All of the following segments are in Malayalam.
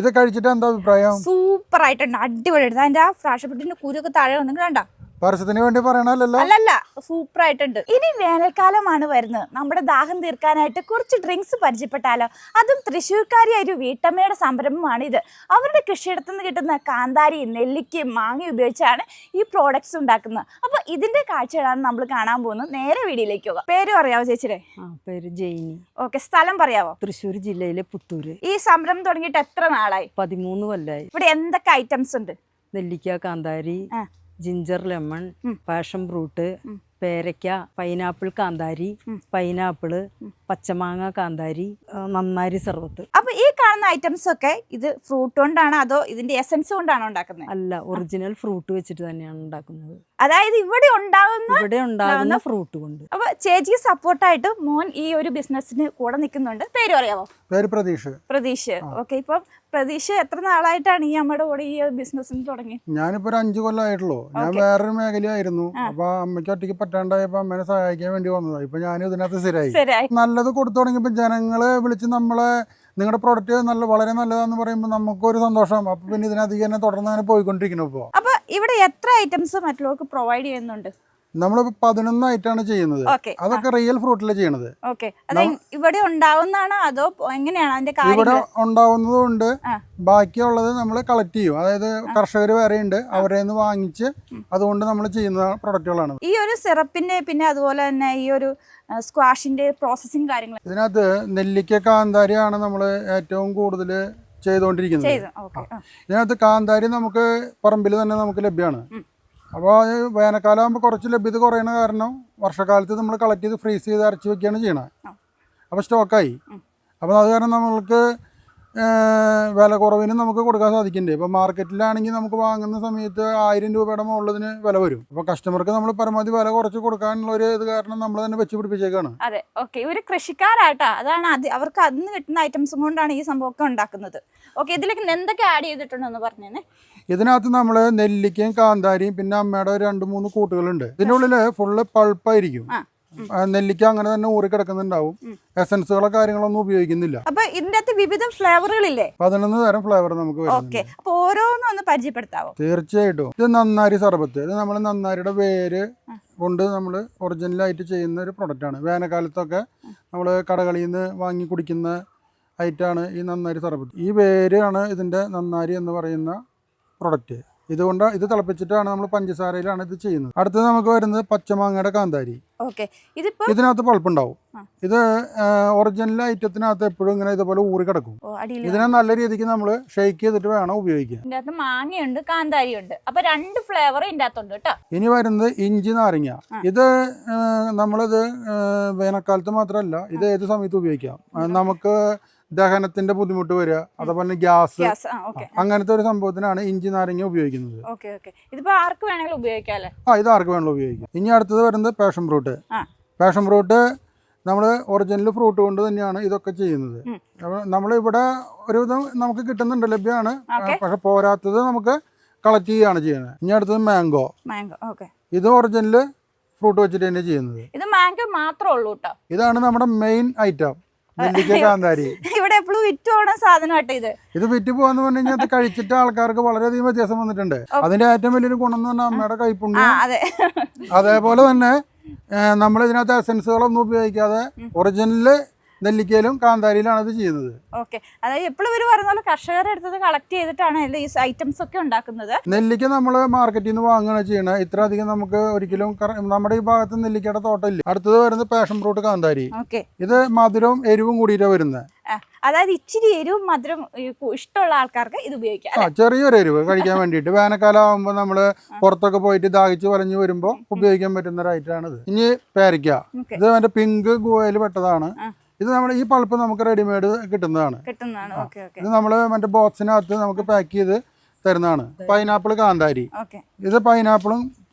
ഇത് കഴിച്ചിട്ട് എന്താ അഭിപ്രായം? സൂപ്പർ ആയിട്ടുണ്ട്, അടിപൊളിയായിട്ട്. അതിന്റെ ആ ഫ്രാഷ് ഫുഡിന്റെ കുരുവൊക്കെ താഴെ വന്നു കണ്ട. പരസ്യത്തിന് വേണ്ടി പറയണല്ലോ. അല്ലല്ല, സൂപ്പർ ആയിട്ടുണ്ട്. ഇനി വേനൽക്കാലമാണ് വരുന്നത്. നമ്മുടെ ദാഹം തീർക്കാനായിട്ട് കുറച്ച് ഡ്രിങ്ക്സ് പരിചയപ്പെട്ടാലോ? അതും തൃശ്ശൂർക്കാരിയായ ഒരു വീട്ടമ്മയുടെ സംരംഭമാണ് ഇത്. അവരുടെ കൃഷിയിടത്തു നിന്ന് കിട്ടുന്ന കാന്താരി, നെല്ലിക്കയും മാങ്ങ ഉപയോഗിച്ചാണ് ഈ പ്രോഡക്ട്സ് ഉണ്ടാക്കുന്നത്. അപ്പൊ ഇതിന്റെ കാഴ്ചകളാണ് നമ്മൾ കാണാൻ പോകുന്നത്. നേരെ വീഡിയോയിലേക്ക് പോകാം. പേര് പറയാവോ ചേച്ചിയുടെ? പേര് ജെയിനി. ഓക്കെ, സ്ഥലം പറയാവോ? തൃശ്ശൂർ ജില്ലയിലെ പുത്തൂര്. ഈ സംരംഭം തുടങ്ങിയിട്ട് എത്ര നാളായി? 13 കൊല്ലായി. ഇവിടെ എന്തൊക്കെ ഐറ്റംസ് ഉണ്ട്? നെല്ലിക്ക, കാന്താരി, ജിഞ്ചർ ലെമൺ, പാഷൻ ഫ്രൂട്ട്, പേരയ്ക്ക, പൈനാപ്പിൾ കാന്താരി, പൈനാപ്പിള്, പച്ചമാങ്ങ കാന്താരി, നന്നാരി സർവത്ത്. അപ്പൊ ഈ കാണുന്ന ഐറ്റംസ് ഒക്കെ ഇത് ഫ്രൂട്ട് കൊണ്ടാണ് അതോ ഇതിന്റെ എസൻസ് കൊണ്ടാണോ ഉണ്ടാക്കുന്നത്? അല്ല, ഒറിജിനൽ ഫ്രൂട്ട് വെച്ചിട്ട് തന്നെയാണ് ഉണ്ടാക്കുന്നത്. അതായത് ഇവിടെ ഉണ്ടാകുന്ന ഫ്രൂട്ട് കൊണ്ട്. അപ്പൊ ചേച്ചിക്ക് സപ്പോർട്ടായിട്ട് മോൻ ഈ ഒരു ബിസിനസ്സിന് കൂടെ നിൽക്കുന്നുണ്ട്. പേര് പറയാമോ? പേര് പ്രതീഷ്. പ്രതീഷ്. ഓക്കെ, ഇപ്പൊ പ്രതീഷ് എത്ര നാളായിട്ടാണ് ഈ അമ്മയുടെ കൂടെ ഈ ബിസിനസ്സിന് തുടങ്ങി? ഞാനിപ്പോ ഒരു 5 കൊല്ലമായിട്ടുള്ളൂ. ഞാൻ വേറൊരു മേഖലയായിരുന്നു. അപ്പൊ അമ്മയ്ക്ക് ഒറ്റയ്ക്ക് പറ്റാണ്ടായപ്പോ അമ്മേനെ സഹായിക്കാൻ വേണ്ടി വന്നതാ. ഇപ്പൊ ഞാൻ ഇതിനകത്ത് സ്ഥിരമായി. നല്ലത് കൊടുത്തു തുടങ്ങിയപ്പോ ജനങ്ങള് വിളിച്ച് നമ്മളെ നിങ്ങളുടെ പ്രോഡക്റ്റ് വളരെ നല്ലതാന്ന് പറയുമ്പോൾ നമുക്കൊരു സന്തോഷം. അപ്പൊ പിന്നെ ഇതിനധികം തന്നെ തുടർന്ന് അങ്ങനെ പോയിക്കൊണ്ടിരിക്കുന്നു. ഇപ്പൊ അപ്പൊ ഇവിടെ എത്ര ഐറ്റംസ് മറ്റുള്ളവർക്ക് പ്രൊവൈഡ് ചെയ്യുന്നുണ്ട്? നമ്മളിപ്പോ 11 ആയിട്ടാണ് ചെയ്യുന്നത്. അതൊക്കെ റിയൽ ഫ്രൂട്ടില് ചെയ്യണത്. ഇവിടെ ഉണ്ടാവുന്നതാണോ അതോ എങ്ങനെയാണ് അതിന്റെ കാര്യം? ഇവിടെ ഉണ്ടാവുന്നതുകൊണ്ട് ബാക്കിയുള്ളത് നമ്മൾ കളക്ട് ചെയ്യും. അതായത് കർഷകർ വേറെ ഉണ്ട്, അവരെ നിന്ന് വാങ്ങിച്ച് അതുകൊണ്ട് നമ്മൾ ചെയ്യുന്ന പ്രൊഡക്റ്റുകളാണ്. ഈ ഒരു സിറപ്പിന്റെ പിന്നെ അതുപോലെ തന്നെ ഈ ഒരു സ്ക്വാഷിന്റെ പ്രോസസ്സിംഗ് കാര്യങ്ങൾ ഇതിനകത്ത് നെല്ലിക്ക, കാന്താരിയാണ് നമ്മൾ ഏറ്റവും കൂടുതൽ ചെയ്തുകൊണ്ടിരിക്കുന്നത്. ഇതിനകത്ത് കാന്താരി നമുക്ക് പറമ്പിൽ തന്നെ നമുക്ക് ലഭ്യമാണ്. അപ്പോൾ വേനൽക്കാലം ആകുമ്പോൾ കുറച്ച് ലഭ്യത കുറയുന്ന കാരണം വർഷക്കാലത്ത് നമ്മൾ കളക്ട് ചെയ്ത് ഫ്രീസ് ചെയ്ത് അരച്ച് വെക്കുകയാണ് ചെയ്യണത്. അപ്പോൾ സ്റ്റോക്കായി. അപ്പോൾ അത് കാരണം നമ്മൾക്ക് വില കുറവിന് നമുക്ക് കൊടുക്കാൻ സാധിക്കുന്നുണ്ട്. ഇപ്പോൾ മാർക്കറ്റിലാണെങ്കിൽ നമുക്ക് വാങ്ങുന്ന സമയത്ത് 1000 രൂപയുടെ മുകളിലതിന് വില വരും. അപ്പോൾ കസ്റ്റമർക്ക് നമ്മൾ പരമാവധി വില കുറച്ച് കൊടുക്കാനുള്ള ഒരു ഇത് കാരണം നമ്മൾ തന്നെ വെച്ച് പിടിപ്പിച്ചേക്കാണ്. അതെ, ഓക്കെ. ഇവര് കൃഷിക്കാരാട്ടാ, അതാണ് അവർക്ക് അതിന് കിട്ടുന്ന ഐറ്റംസും കൊണ്ടാണ് ഈ സംഭവമൊക്കെ ഉണ്ടാക്കുന്നത്. ഓക്കെ, ഇതിലേക്ക് എന്തൊക്കെ ആഡ് ചെയ്തിട്ടുണ്ടെന്ന് പറഞ്ഞേ. ഇതിനകത്ത് നമ്മൾ നെല്ലിക്കയും കാന്താരിയും പിന്നെ അമ്മയുടെ 2-3 കൂട്ടുകളുണ്ട്. ഇതിൻ്റെ ഉള്ളിൽ ഫുള്ള് പൾപ്പായിരിക്കും. നെല്ലിക്ക അങ്ങനെ തന്നെ ഊറി കിടക്കുന്നുണ്ടാവും. എസൻസുകളോ കാര്യങ്ങളൊന്നും ഉപയോഗിക്കുന്നില്ല. അപ്പൊ ഇതിന്റെ അകത്ത് വിവിധ ഫ്ലേവറുകളില്ലേ? 11 തരം ഫ്ലേവർ നമുക്ക് വരുന്നുണ്ട്. അപ്പൊ ഓരോന്നും ഒന്ന് പരിചയപ്പെടുത്താവോ? തീർച്ചയായിട്ടും. ഇത് നന്നാരി സർബത്ത്. ഇത് നമ്മൾ നന്നാരിയുടെ വേര് കൊണ്ട് നമ്മൾ ഒറിജിനലായിട്ട് ചെയ്യുന്ന ഒരു പ്രൊഡക്റ്റാണ്. വേനൽക്കാലത്തൊക്കെ നമ്മൾ കടകളിൽ നിന്ന് വാങ്ങി കുടിക്കുന്ന ഐറ്റമാണ് ഈ നന്നാരി സർബത്ത്. ഈ വേരാണ് ഇതിൻ്റെ നന്നാരി എന്ന് പറയുന്ന പ്രൊഡക്റ്റ്. ഇതുകൊണ്ട് ഇത് തിളപ്പിച്ചിട്ടാണ് നമ്മൾ പഞ്ചസാരയിലാണ് ഇത് ചെയ്യുന്നത്. അടുത്തത് നമുക്ക് വരുന്നത് പച്ചമാങ്ങയുടെ കാന്താരി. ഇതിനകത്ത് പൾപ്പുണ്ടാവും. ഇത് ഒറിജിനൽ ഐറ്റത്തിനകത്ത് എപ്പോഴും ഇങ്ങനെ ഇതുപോലെ ഊറി കിടക്കും. ഇതിനെ നല്ല രീതിക്ക് നമ്മൾ ഷെയ്ക്ക് ചെയ്തിട്ട് വേണം ഉപയോഗിക്കാൻ. മാങ്ങയുണ്ട്, കാന്താരിയുണ്ട്. അപ്പൊ 2 ഫ്ലേവർ ഇതിന്റെ അകത്തുണ്ട് കേട്ടോ. ഇനി വരുന്നത് ഇഞ്ചി നാരങ്ങ. ഇത് നമ്മളിത് വേനൽക്കാലത്ത് മാത്രമല്ല, ഇത് ഏത് സമയത്ത് ഉപയോഗിക്കാം. നമുക്ക് ദഹനത്തിന്റെ ബുദ്ധിമുട്ട് വരിക, അതുപോലെ ഗ്യാസ്, അങ്ങനത്തെ ഒരു സംഭവത്തിനാണ് ഇഞ്ചി നാരങ്ങ ഉപയോഗിക്കുന്നത്. ഇത് ആർക്ക് വേണമെങ്കിലും ഉപയോഗിക്കാം. ഇനി അടുത്തത് വരുന്നത് പാഷൻ ഫ്രൂട്ട്. പാഷൻ ഫ്രൂട്ട് നമ്മൾ ഒറിജിനൽ ഫ്രൂട്ട് കൊണ്ട് തന്നെയാണ് ഇതൊക്കെ ചെയ്യുന്നത്. നമ്മളിവിടെ ഒരുവിധം നമുക്ക് കിട്ടുന്നുണ്ട്, ലഭ്യമാണ്. പക്ഷെ പോരാത്തത് നമുക്ക് കളക്ട് ചെയ്യുകയാണ് ചെയ്യുന്നത്. ഇനി അടുത്തത് മാംഗോ. ഇത് ഒറിജിനൽ ഫ്രൂട്ട് വെച്ചിട്ട് തന്നെ ചെയ്യുന്നത്. ഇത് മാംഗോ മാത്രമേ ഉള്ളൂ കേട്ടോ. ഇതാണ് നമ്മുടെ മെയിൻ ഐറ്റം, നെല്ലിക്ക കാന്താരി. ഇവിടെ എപ്പോഴും വിറ്റ് പോകുന്ന സാധനമായിട്ട് ഇത് വിറ്റ് പോകാന്ന് പറഞ്ഞു കഴിഞ്ഞാൽ അത് കഴിച്ചിട്ട് ആൾക്കാർക്ക് വളരെയധികം വ്യത്യാസം വന്നിട്ടുണ്ട്. അതിന്റെ ഏറ്റവും വലിയൊരു ഗുണം എന്ന് പറഞ്ഞാൽ അമ്മയുടെ കൈപ്പുണ്യം. അതേപോലെ തന്നെ നമ്മൾ ഇതിനകത്ത് എസൻസുകളൊന്നും ഉപയോഗിക്കാതെ ഒറിജിനൽ നെല്ലിക്കയിലും കാന്താരിയിലാണ് ഇത് ചെയ്യുന്നത്. അതായത് എപ്പോഴും ഇവര് പറയുന്ന പോലെ കർഷകരുടെ അടുത്ത് കളക്ട് ചെയ്തിട്ടാണ് ഈ ഐറ്റംസ് ഒക്കെ ഉണ്ടാക്കുന്നത്. നെല്ലിക്ക നമ്മൾ മാർക്കറ്റിൽ നിന്ന് വാങ്ങുകയാണ് ചെയ്യണത്. ഇത്ര അധികം നമുക്ക് ഒരിക്കലും നമ്മുടെ ഈ ഭാഗത്ത് നെല്ലിക്കയുടെ തോട്ടമില്ല. അടുത്തത് വരുന്നത് പാഷൻ ഫ്രൂട്ട് കാന്താരി. ഇത് മധുരവും എരിവും കൂടിയിട്ടാണ് വരുന്നത്. അതായത് ഇച്ചിരി എരിവും മധുരം ഇഷ്ടമുള്ള ആൾക്കാർക്ക് ഇത് ഉപയോഗിക്കാം. ചെറിയൊരു എരിവ് കഴിക്കാൻ വേണ്ടിയിട്ട് വേനൽക്കാലം ആകുമ്പോൾ നമ്മൾ പുറത്തൊക്കെ പോയിട്ട് ദാഹിച്ച് വലഞ്ഞു വരുമ്പോൾ ഉപയോഗിക്കാൻ പറ്റുന്ന ഒരു ഐറ്റമാണ് ഇത്. ഇനി പേരയ്ക്ക. ഇത് അതിന്റെ പിങ്ക് ഗുവയിൽ പെട്ടതാണ്. ഇത് നമ്മൾ ഈ പൾപ്പ് നമുക്ക് റെഡിമെയ്ഡ് കിട്ടുന്നതാണ്. ഇത് നമ്മൾ മറ്റേ ബോക്സിനകത്ത് നമുക്ക് പാക്ക് ചെയ്ത് തരുന്നതാണ്. പൈനാപ്പിൾ കാന്താരി. ഇത് പൈനാപ്പിളും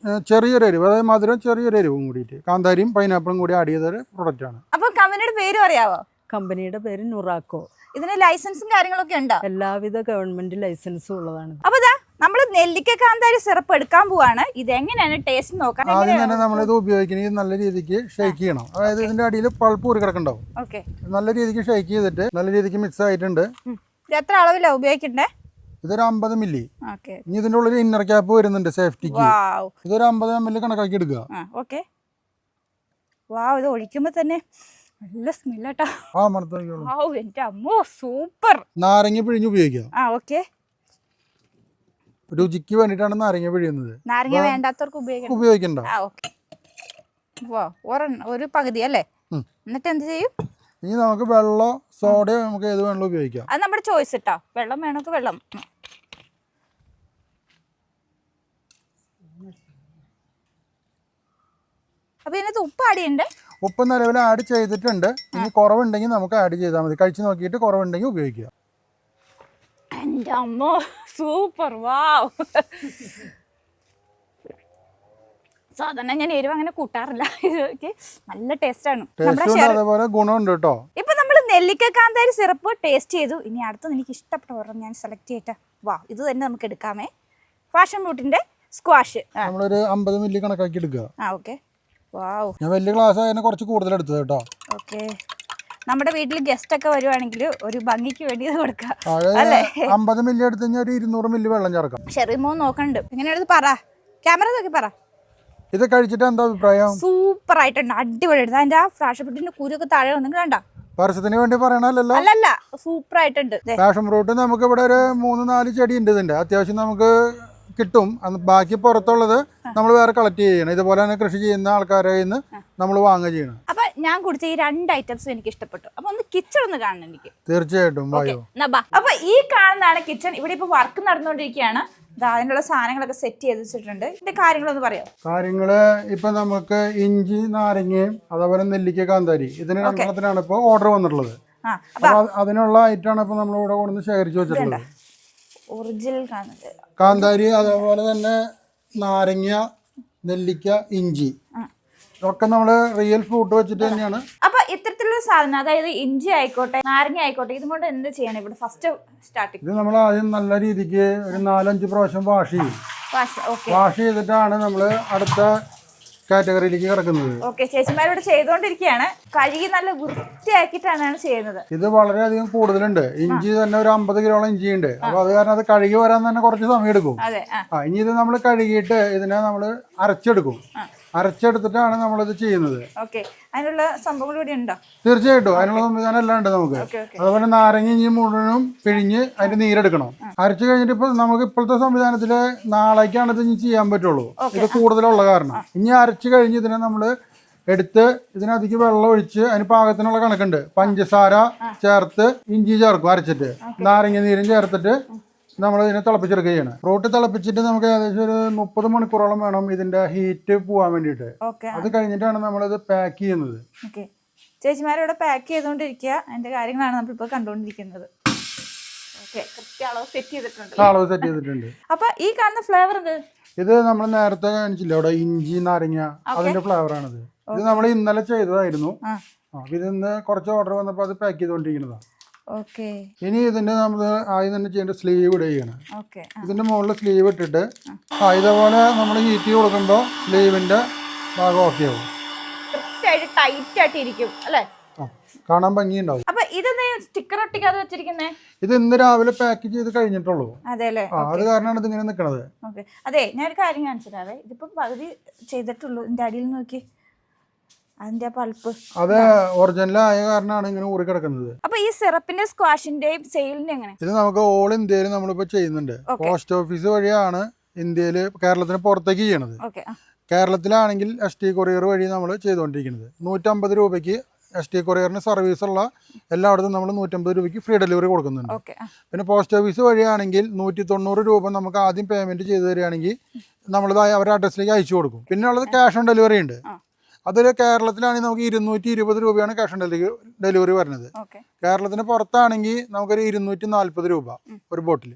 ചെറിയൊരു എരിവ്, അതായത് മധുരം ചെറിയൊരു എരിവും കൂടിയിട്ട് കാന്താരിയും പൈനാപ്പിളും കൂടി ആഡ് ചെയ്തൊരു പ്രൊഡക്റ്റ് ആണ്. അപ്പൊ കമ്പനിയുടെ പേര് പറയാവോ? കമ്പനിയുടെ പേര് നുറാക്കോ. ഇതിന് ലൈസൻസും കാര്യങ്ങളൊക്കെ ഉണ്ടോ? എല്ലാവിധ ഗവൺമെന്റ് ലൈസൻസും ഉള്ളതാണ്. അപ്പൊ നമ്മൾ നെല്ലിക്ക കാന്താരി സിറപ്പ് എടുക്കാൻ പോവാണ്. ഇത് എങ്ങനെയാണ് ടേസ്റ്റ് നോക്കാൻ? ആദ്യം തന്നെ നമ്മളിത് ഉപയോഗിക്കണമെങ്കിൽ നല്ല രീതിക്ക് ഷേക്ക് ചെയ്യണം. അതായത് ഇതിന്റെ അടിയിൽ പൾപ്പ് ഊറി കിടക്കുന്നുണ്ടാവും. നല്ല രീതിക്ക് ഷേക്ക് ചെയ്തിട്ട് നല്ല രീതിക്ക് മിക്സ് ആയിട്ടുണ്ട്. എത്ര അളവിലാണ് ഉപയോഗിക്കണ്ടേ? ഇതൊരു 50 മില്ലി. ഓക്കെ. ഇനി ഇതിൻ്റെ ഉള്ളിൽ ഇന്നർ ക്യാപ്പ് വരുന്നുണ്ട് സേഫ്റ്റിക്ക്. വാവ്. ഇതൊരു 50 ml കണക്കാക്കി എടുക്കുക. ഓക്കെ. വാവ്, ഇത് ഒഴിക്കുമ്പോൾ തന്നെ നല്ല സ്മെല്ലാട്ടോ. എൻ്റെ അമ്മോ സൂപ്പർ. നാരങ്ങ പിഴിഞ്ഞ് ഉപയോഗിക്കാം. ഓക്കെ. രുചിക്ക് വേണ്ടിയിട്ടാണ് നാരങ്ങ പിഴിയുന്നത്. നാരങ്ങ വേണ്ടാത്തവർക്ക് ഉപയോഗിക്കണ്ട. ഒരു പകുതി അല്ലേ? എന്നിട്ട് എന്ത് ചെയ്യും? ഇനി നമുക്ക് വെള്ളം സോഡ നമുക്ക് ഏത് വേണമെങ്കിലും ഉപയോഗിക്കാം. അത് നമ്മുടെ ചോയ്സ് ഇട്ടോ. വെള്ളം വേണമെങ്കിൽ വെള്ളം. അപ്പൊ ഇതിനകത്ത് ഉപ്പ് ആഡ് ചെയ്യണ്ടേ? ഉപ്പ് നിലവിൽ ആഡ് ചെയ്തിട്ടുണ്ട്. ഇനി കുറവുണ്ടെങ്കിൽ നമുക്ക് ആഡ് ചെയ്താൽ മതി. കഴിച്ച് നോക്കിയിട്ട് കുറവുണ്ടെങ്കിൽ ഉപയോഗിക്കുക. എൻ്റെ അമ്മോ സൂപ്പർ. വാവ്. സാധാരണ ഞാൻ എരിവ് അങ്ങനെ കൂട്ടാറില്ല. ഇത് നല്ല ടേസ്റ്റാണ്. അതേപോലെ ഗുണമുണ്ട് കേട്ടോ. ഇപ്പൊ നമ്മൾ നെല്ലിക്ക കാന്താരി സിറപ്പ് ടേസ്റ്റ് ചെയ്തു. ഇനി അടുത്തത് എനിക്ക് ഇഷ്ടപ്പെട്ട ഒരെണ്ണം ഞാൻ സെലക്ട് ചെയ്തിട്ട് ഇത് തന്നെ നമുക്ക് എടുക്കാമേ. പാഷൻ ഫ്രൂട്ടിന്റെ സ്ക്വാഷ് നമ്മളൊരു 50 മില്ലി കണക്കാക്കി എടുക്കുക. ഓക്കെ. വാവ്. ഞാൻ വലിയ ഗ്ലാസ് ആയതിനെ കുറച്ച് കൂടുതൽ എടുത്തത് കേട്ടോ. ഓക്കെ. നമ്മുടെ വീട്ടിൽ ഗസ്റ്റ് ഒക്കെ വരുവാണെങ്കിൽ ഒരു ഭംഗിക്ക് വേണ്ടി ഇത് കൊടുക്കാം. 50 മില്ലി എടുത്ത് കഴിഞ്ഞാൽ ഒരു 200 മില്ലി വെള്ളം ചേർക്കാം. ഷെറിമോ നോക്കണ്ട്. എങ്ങനെയാണെന്ന് പറ, ക്യാമറ നോക്കി പറ. ഇത് കഴിച്ചിട്ട് എന്താ അഭിപ്രായം? സൂപ്പർ ആയിട്ടുണ്ട്, അടിപൊളിയായിട്ട്. അതിന്റെ ആ പാഷൻ ഫ്രൂട്ടിന്റെ കുരുവൊക്കെ താഴെ വന്നെങ്കിൽ വേണ്ട, പരസ്യത്തിന് വേണ്ടി പറയണല്ലോ. അല്ലല്ല, സൂപ്പർ ആയിട്ടുണ്ട്. പാഷൻ ഫ്രൂട്ട് നമുക്ക് ഇവിടെ ഒരു 3-4 ചെടി ഉണ്ട്. ഇതിന്റെ അത്യാവശ്യം നമുക്ക് കിട്ടും. ബാക്കി പുറത്തുള്ളത് നമ്മൾ വേറെ കളക്ട് ചെയ്യണം. ഇതുപോലെ തന്നെ കൃഷി ചെയ്യുന്ന ആൾക്കാരെ നിന്ന് നമ്മൾ വാങ്ങുക ചെയ്യണം. അപ്പൊ ഞാൻ കുടിച്ച ഈ 2 ഐറ്റംസും എനിക്ക് ഇഷ്ടപ്പെട്ടു. അപ്പൊ ഒന്ന് കിച്ചൺ ഒന്ന് കാണണം എനിക്ക്. തീർച്ചയായിട്ടും വായോ. അപ്പൊ ഈ കാണുന്നതാണ് കിച്ചൺ. ഇവിടെ ഇപ്പൊ വർക്ക് നടന്നുകൊണ്ടിരിക്കുകയാണ്. അതിനുള്ള സാധനങ്ങളൊക്കെ സെറ്റ് ചെയ്ത് വെച്ചിട്ടുണ്ട്. ഇതിന്റെ കാര്യങ്ങളൊന്ന് പറയാം. കാര്യങ്ങള് ഇപ്പൊ നമുക്ക് ഇഞ്ചി, നാരങ്ങയും അതേപോലെ നെല്ലിക്ക, കാന്താരി, ഇതിന് 2 ഇപ്പൊ ഓർഡർ വന്നിട്ടുള്ളത്. അതിനുള്ള ഐറ്റാണ് ഇപ്പൊ നമ്മൾ ഇവിടെ കൊണ്ടുവന്ന് ശേഖരിച്ചു വെച്ചിട്ടുള്ളത്. ഒറിജിനൽ കാന്താരി, അതേപോലെ തന്നെ നാരങ്ങ, നെല്ലിക്ക, ഇഞ്ചി, ഒക്കെ നമ്മള് റിയൽ ഫ്രൂട്ട് വെച്ചിട്ട് തന്നെയാണ്. അപ്പൊ ഇത്തരത്തിലുള്ള സാധനം, അതായത് ഇഞ്ചി ആയിക്കോട്ടെ, നാരങ്ങ ആയിക്കോട്ടെ, ഇതുകൊണ്ട് എന്ത് ചെയ്യണം? ഇവിടെ ഫസ്റ്റ് സ്റ്റാർട്ടിങ് ഇത് നമ്മൾ ആദ്യം നല്ല രീതിക്ക് ഒരു 4-5 പ്രാവശ്യം വാഷ് ചെയ്യും. വാഷ് ചെയ്തിട്ടാണ് നമ്മള് അടുത്ത കാറ്റഗറിയിലേക്ക് കിടക്കുന്നത്. ഓക്കെ. ചേച്ചിമാരോട് ചെയ്തുകൊണ്ടിരിക്കുകയാണ്. കഴുകി നല്ല വൃത്തിയാക്കിയിട്ടാണ് ചെയ്യുന്നത്. ഇത് വളരെയധികം കൂടുതലുണ്ട്. ഇഞ്ചി തന്നെ ഒരു 50 കിലോളം ഇഞ്ചി ഉണ്ട്. അപ്പൊ അത് കാരണം അത് കഴുകി വരാൻ തന്നെ കുറച്ച് സമയം എടുക്കും. ഇനി ഇത് നമ്മൾ കഴുകിയിട്ട് ഇതിനെ നമ്മൾ അരച്ചെടുക്കും. അരച്ചെടുത്തിട്ടാണ് നമ്മളിത് ചെയ്യുന്നത്. അതിനുള്ള സംഭവങ്ങൾ ഇവിടെ ഉണ്ടോ? തീർച്ചയായിട്ടും അതിനുള്ള സംവിധാനം എല്ലാം ഉണ്ട് നമുക്ക്. അതുപോലെ നാരങ്ങ ഇഞ്ചി മുഴുവനും പിഴിഞ്ഞ് അതിന്റെ നീരെടുക്കണം. അരച്ചു കഴിഞ്ഞിട്ട് ഇപ്പൊ നമുക്ക് ഇപ്പോഴത്തെ സംവിധാനത്തില് നാളേക്കാണ് ഇത് ഇനി ചെയ്യാൻ പറ്റുള്ളൂ. ഇത് കൂടുതലുള്ള കാരണം. ഇനി അരച്ചു കഴിഞ്ഞ് ഇതിനെ നമ്മള് എടുത്ത് ഇതിനധികം വെള്ളം ഒഴിച്ച് അതിന് പാകത്തിനുള്ള കണക്കുണ്ട്. പഞ്ചസാര ചേർത്ത് ഇഞ്ചി ചേർക്കും അരച്ചിട്ട്, നാരങ്ങ നീരും ചേർത്തിട്ട് നമ്മൾ ഇതിനെ തിളപ്പിച്ചെടുക്കുക ചെയ്യണം. ഫ്രൂട്ട് തിളപ്പിച്ചിട്ട് നമുക്ക് ഏകദേശം ഒരു 30 മണിക്കൂറോളം വേണം ഇതിന്റെ ഹീറ്റ് പോവാൻ വേണ്ടിയിട്ട്. അത് കഴിഞ്ഞിട്ടാണ് നമ്മളിത് പാക്ക് ചെയ്യുന്നത്. ചേച്ചിമാരിവിടെ പാക്ക് ചെയ്തുകൊണ്ടിരിക്കുക. അതിന്റെ കാര്യങ്ങളാണ് നമ്മളിപ്പോൾ കണ്ടുകൊണ്ടിരിക്കുന്നത്. അളവ് സെറ്റ് ചെയ്തിട്ടുണ്ട്. അപ്പൊ ഈ കാണുന്ന ഫ്ലേവർ ഇത് നമ്മൾ നേരത്തെ കാണിച്ചില്ലേ അവിടെ ഇഞ്ചി, നാരങ്ങ, അതിന്റെ ഫ്ലേവർ ആണിത്. ഇത് നമ്മൾ ഇന്നലെ ചെയ്തതായിരുന്നു. ഇതിന്ന് കുറച്ച് ഓർഡർ വന്നപ്പോൾ അത് പാക്ക് ചെയ്തുകൊണ്ടിരിക്കുന്നതാണ്. ഇനി ഇതിന്റെ നമ്മൾ ആദ്യം തന്നെ ചെയ്യേണ്ട സ്ലീവ് ഇടുക ചെയ്യണം. ഇതിന്റെ മുകളിൽ സ്ലീവ് ഇട്ടിട്ട് ഇതേപോലെ നമ്മൾ ഹീറ്റ് കൊടുക്കുമ്പോൾ സ്ലീവിന്റെ ഭാഗം ഓക്കെ ആവും. ടൈറ്റ് ആയിട്ടിരിക്കും അല്ലേ? കാണാൻ ഭംഗിയുണ്ടാവും. അപ്പൊ ഇതെന്താ സ്റ്റിക്കർ ഒട്ടിക്കാതെ വെച്ചിരിക്കുന്നേ? ഇത് ഇന്ന് രാവിലെ പാക്ക് ചെയ്ത് കഴിഞ്ഞിട്ടുള്ളൂ. അതെല്ലേ? അത് കാരണമാണ് ഇത് ഇങ്ങനെ നിൽക്കുന്നത്. അതെ, ഞാനൊരു കാര്യം കാണിച്ചിട്ടാവേ. ഇതിപ്പോ പകുതി ചെയ്തിട്ടുള്ളൂ. ഇതിന്റെ അടിയിൽ നോക്കി അതിന്റെ പൾപ്പ്. അത് ഒറിജിനൽ ആയ കാരണമാണ് ഇങ്ങനെ ഊറി കിടക്കുന്നത്. അപ്പൊ ഈ സിറപ്പിന്റെ സ്ക്വാഷിന്റെയും സെയിലിന്റെ എങ്ങനെ? ഇത് നമുക്ക് ഓൾ ഇന്ത്യയിൽ നമ്മളിപ്പോ ചെയ്യുന്നുണ്ട്. പോസ്റ്റ് ഓഫീസ് വഴിയാണ് ഇന്ത്യയിൽ, കേരളത്തിന് പുറത്തേക്ക് ചെയ്യണത്. കേരളത്തിലാണെങ്കിൽ ST കൊറിയർ വഴി നമ്മൾ ചെയ്തുകൊണ്ടിരിക്കുന്നത്. 150 രൂപയ്ക്ക് ST കൊറിയറിന് സർവീസ് ഉള്ള എല്ലായിടത്തും നമ്മൾ 150 രൂപയ്ക്ക് ഫ്രീ ഡെലിവറി കൊടുക്കുന്നുണ്ട്. പിന്നെ പോസ്റ്റ് ഓഫീസ് വഴിയാണെങ്കിൽ 190 രൂപ നമുക്ക് ആദ്യം പേയ്മെന്റ് ചെയ്ത് തരികയാണെങ്കിൽ നമ്മളിത് അവരുടെ അഡ്രസ്സിലേക്ക് അയച്ചു കൊടുക്കും. പിന്നെ ഉള്ളത് ക്യാഷ് ഓൺ ഡെലിവറി ഉണ്ട്. അതിൽ കേരളത്തിലാണെങ്കിൽ നമുക്ക് 220 രൂപയാണ് ക്യാഷ് ഓൺ ഡെലിവറി വരുന്നത്. കേരളത്തിന് പുറത്താണെങ്കിൽ നമുക്കൊരു 240 രൂപ ഒരു ബോട്ടിൽ,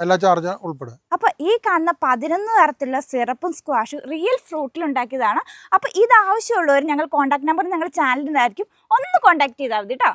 എല്ലാ ചാർജ് ഉൾപ്പെടെ. അപ്പൊ ഈ കാണുന്ന 11 തരത്തിലുള്ള സിറപ്പും സ്ക്വാഷും റിയൽ ഫ്രൂട്ടിൽ ഉണ്ടാക്കിയതാണ്. അപ്പൊ ഇത് ആവശ്യമുള്ളവർ ഞങ്ങൾ കോൺടാക്ട് നമ്പർ ഞങ്ങൾ ചാനലിലായിരിക്കും, ഒന്ന് കോൺടാക്ട് ചെയ്താൽ മതി കേട്ടോ.